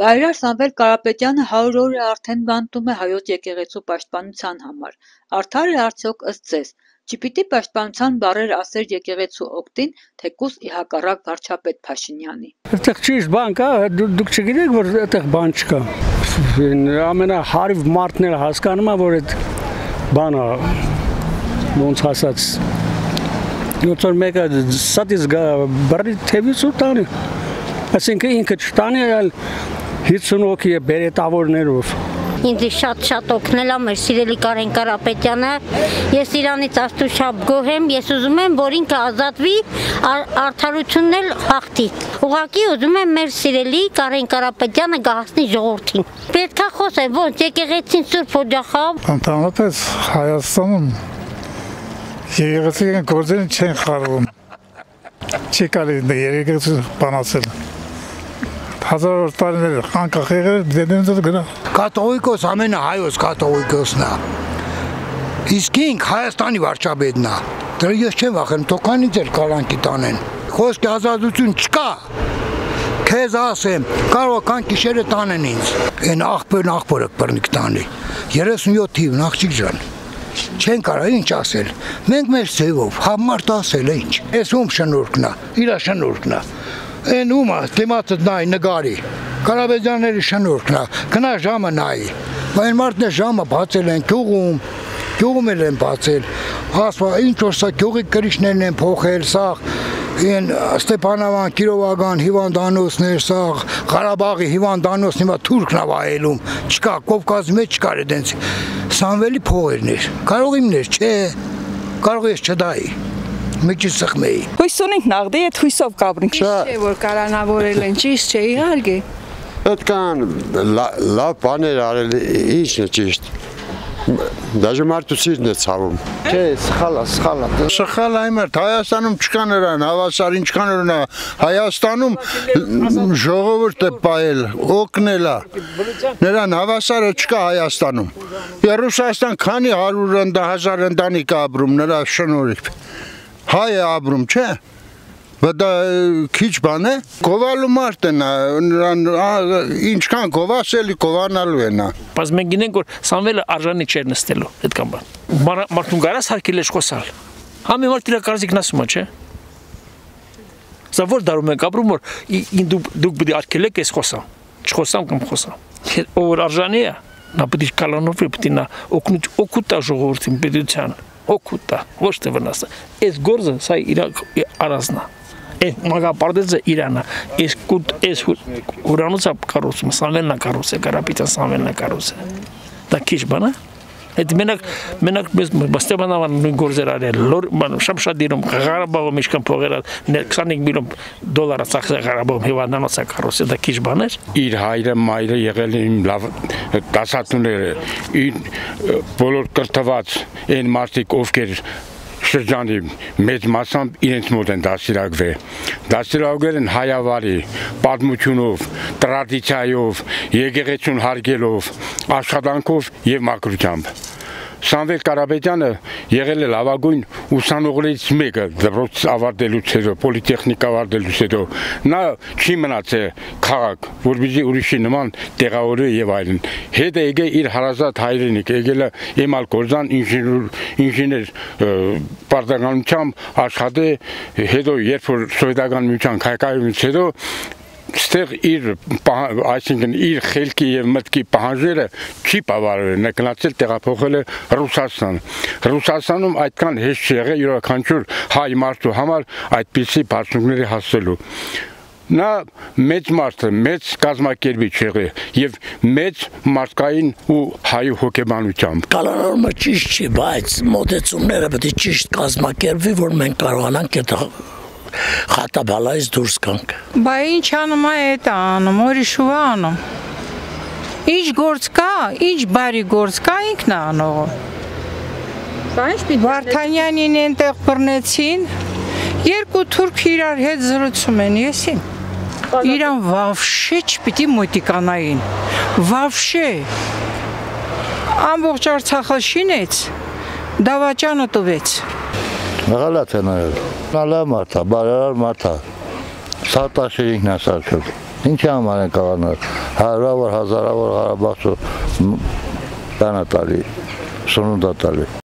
Բարերար Սամվել Կարապետյանը 100 օր է արդեն բանտում է հայոց եկեղեցու պաշտպանության համար։ Արդար է արդյոք ըստ ձեզ, չպիտի պաշտպանության բառեր ասեր եկեղեցու օգտին, թեկուզ ի հակառակ վարչապետ Փաշինյանի։ Այդտեղ ճիշտ բան կա, դուք չգիտեք, որ այդտեղ բան չկա։ Ամենահարիվ մարդն էլ հասկանում է, որ այդ բանը ոնց ասած ոնց որ մեկը սատից բռի թևից ու տանի։ Այսինքն ինքը չտանի, այլ 50 հոգի է բերետավորներով։ Ինձ շատ օգնել է մեր սիրելի Կարեն Կարապետյանը։ Ես իրանից աստուշապ գոհ եմ, ես ուզում եմ, որ ինքը ազատվի, արդարությունն էլ հաղթի։ Ուղղակի ուզում եմ մեր սիրելի Կարեն Կարապետյանը գահացնի ժողովրդին։ Պետք է խոսել, ոնց եկեղեցին Սուրբ Օջախով։ Ընդհանրապես Հայաստանում եկեղեցին գործերին չեն խառնում։ Չի կարելի եկեղեցու բանացել։ Հազար տարիներ անկախ եղել դեդենձը գնա։ Կաթողիկոս ամենը հայոց կաթողիկոսն է։ Իսկ ինք Հայաստանի վարչապետն է։ Դրա ես չեմ վախենում, թող քանի ձեր կալանքի տանեն։ Խոսքի ազատություն չկա։ Քեզ ասեմ, կարող կան գիշերը տանեն ինձ։ Այն աղբորը բռնիկ տանի։ 37 թիվն աղջիկ ջան։ Չեն կարող ինչ ասել։ Մենք մեր ձևով համարտ ասել է ինչ։ Այս ում շնորհքն է, իր շնորհքն է։ Այն ումա դիմացը նայ նգարի, Կարապետյանների շնորհքն է, գնա ժամը նայի, այն մարդն է ժամը բացել են գյուղում էլ են բացել, ասվա ինչ որ սա գյուղի կրիչներն են փոխել, սա են Ստեփանավան, Կիրովական հիվանդանոցներ, սա Ղարաբաղի հիվանդանոցն հիմա թուրքն է վայելում, չկա, Կովկասի մեջ չկար այդենց, Սամվելի փողերներ, կարող իմներ, չէ, կարող ես չդայի։ Մեջի սխմեի։ Հույս ունենք նաղդի այդ հույսով կապրենք։ Ճիշտ է, որ կարանավորել են, ճիշտ չէ, իհարկե։ Այդքան լավ բաներ արել, ինչն է ճիշտ։ Դաժե մարդուցիչն է ցավում։ Չէ, սխալ է։ Սխալ է մերթ, Հայաստանում չկա նրան, հավասար ինչքան օրինա, Հայաստանում ժողովուրդ է պայել, օգնել է։ Նրան հավասարը չկա Հայաստանում։ Ռուսաստան քանի 100,000 ընտանիք ապրում նրա շնորհիվ։ Հայ է ապրում, չէ՞։ Դա քիչ բան է։ Գովալու մարդ է նա, ինչքան գովասելի գովանալու է նա։ Բայց մենք գիտենք, որ Սամվելը արժանի չէր նստելու այդքան բան։ Մարդուն կարաս հարկել է խոսալ։ Համի մարդ իր կարծիքն ասում է, չէ՞։ Սա որ դարում ենք ապրում, որ դուք պետք է արկելեք ես խոսամ։ Չխոսամ կամ խոսամ։ Ով որ արժանի է, նա պետք է կալանովի, պետք է նա օգուտ ժողովրդին պետության։ Օգուտա, ոչ թե վնասը։ Այս գործը սա իր առանձն է։ Այս մագապարտեզը Իրանն է։ Այս ուրանոցը կառուցում, Սամվելն է կառուցել, Կարապետյան Սամվելն է կառուցել։ Դա քիչ բան է։ Այդ մենակ Ստեփանավան նույն գործեր արել, շատ դիրում Ղարաբաղում ինչքան փողեր 25 միլիոն դոլար ծախսել Ղարաբաղում հիվանդանոցը կառուցել, դա քիչ բան էր։ Իր հայրը մայրը եղել են լավ դասատուները, իր բոլոր կրթված այն մարդիկ, ովքեր շրջանի մեծ մասամբ իրենց մոտ են դաստիարակվել են հայավարի, պատմությունով, տրադիցիայով, եկեղեցուն հարգելով, աշխատանքով եւ մաքրությամբ։ Սամվել Կարապետյանը եղել է լավագույն ուսանողներից մեկը դպրոց ավարտելուց հետո, պոլիտեխնիկ ավարտելուց հետո։ Նա չի մնացել քաղաք, որպեսզի ուրիշի նման տեղավորի եւ այլն։ Հետ է եկել իր հարազատ հայրենիք, եկել է Էմալ Գորզան ինժեներ պարտականությամբ աշխատել, հետո երբ որ սովետական միության քայքայումից հետո ստեղ այսինքն իր խելքի եւ մտքի պահանջները չի բավարարել, նա գնացել տեղափոխել է Ռուսաստան։ Ռուսաստանում այդքան հեշտ չի եղել յուրաքանչյուր հայ մարդու համար այդպիսի բարձունքների հասնելու։ Նա մեծ մարդ է, մեծ կազմակերպիչ եղել եւ մեծ մարդկային ու հայ հոգեբանությամբ։ Կալանորմը ճիշտ չի, բայց մոտեցումները պետք է ճիշտ կազմակերպվի, որ մենք կարողանանք այդ խատաբալայից դուրս գանք։ Բա ինչ անում է այդ անում, ուրիշու անում։ Ինչ գործ կա, ինչ բարի գործ կա, ինքն է անողը։ Վարդանյանին այնտեղ բռնեցին, երկու թուրք իրար հետ զրուցում են, եսին։ Իրան վավշե չպիտի մոտիկանային, վավշե։ Ամբողջ Արցախը շինեց, դավաճանը տվեց։ Մղալատ է նայել, նալա մարդա, բարարար մարդա, սատաշերինքն է սարքել, Ինչի համար են կաղանար, հարյուրավոր, հազարավոր Ղարաբաղցու տանա տալի, սնունդա տալի։